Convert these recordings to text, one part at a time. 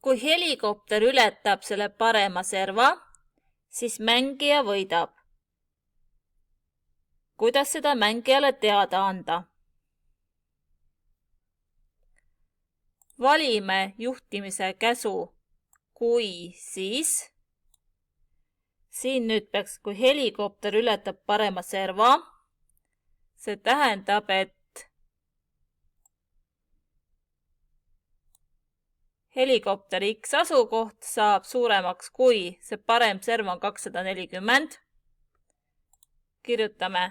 Kui helikopter ületab selle parema serva, siis mängija võidab. Kuidas seda mängijale teada anda? Valime juhtimise käsu kui siis. Siin nüüd peaks, kui helikopter ületab parema serva, see tähendab, et helikopteri X asukoht saab suuremaks, kui see parem serv on 240. Kirjutame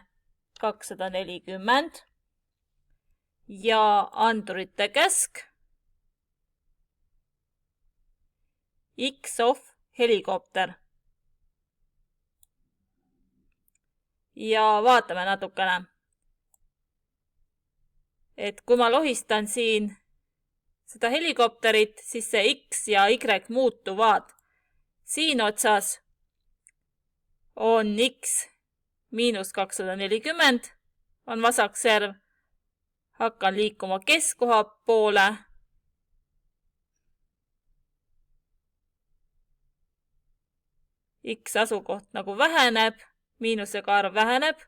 240 ja andurite käsk X off helikopter. Ja vaatame natukene, et kui ma lohistan siin seda helikopterit, siis see X ja Y muutuvad. Siin otsas on X miinus 240, on vasakserv. Hakkan liikuma keskkoha poole. X asukoht nagu väheneb, miinusega arv väheneb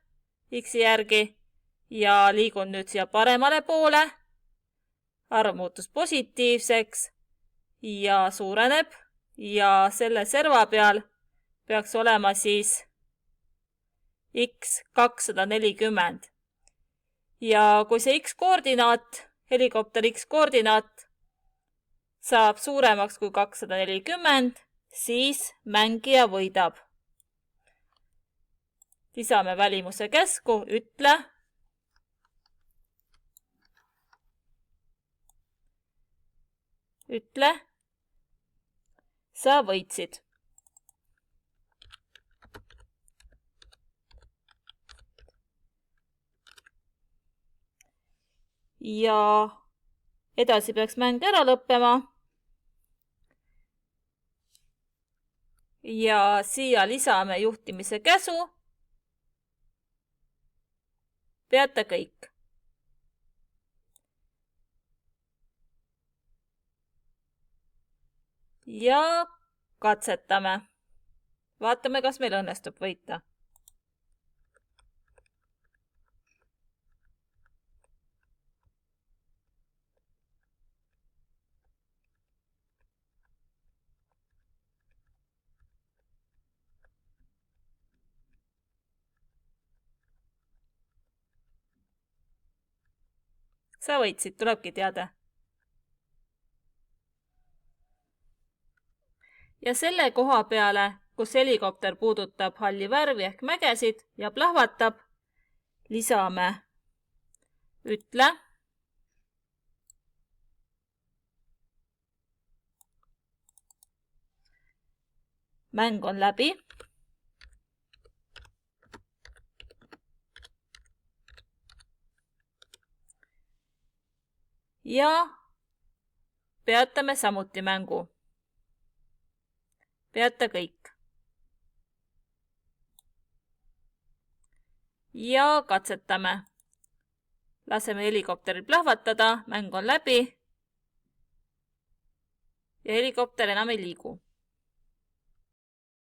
X järgi ja liigun nüüd siia paremale poole. Arv muutus positiivseks ja suureneb ja selle serva peal peaks olema siis X 240. Ja kui see X koordinaat, helikopter X koordinaat saab suuremaks kui 240, siis mängija võidab. Lisame välimuse käsku, ütle. Ütle, sa võitsid. Ja edasi peaks mäng ära lõppema. Ja siia lisame juhtimise käsu. Peate kõik. Ja katsetame. Vaatame, kas meil õnnestub võita. Sa võitsid, tulebki teade. Ja selle koha peale, kus helikopter puudutab halli värvi ehk mägesid ja plahvatab, lisame ütle. Mäng on läbi. Ja peatame samuti mängu. Peate kõik. Ja katsetame. Laseme helikopteril plahvatada, mäng on läbi. Ja helikopter enam ei liigu.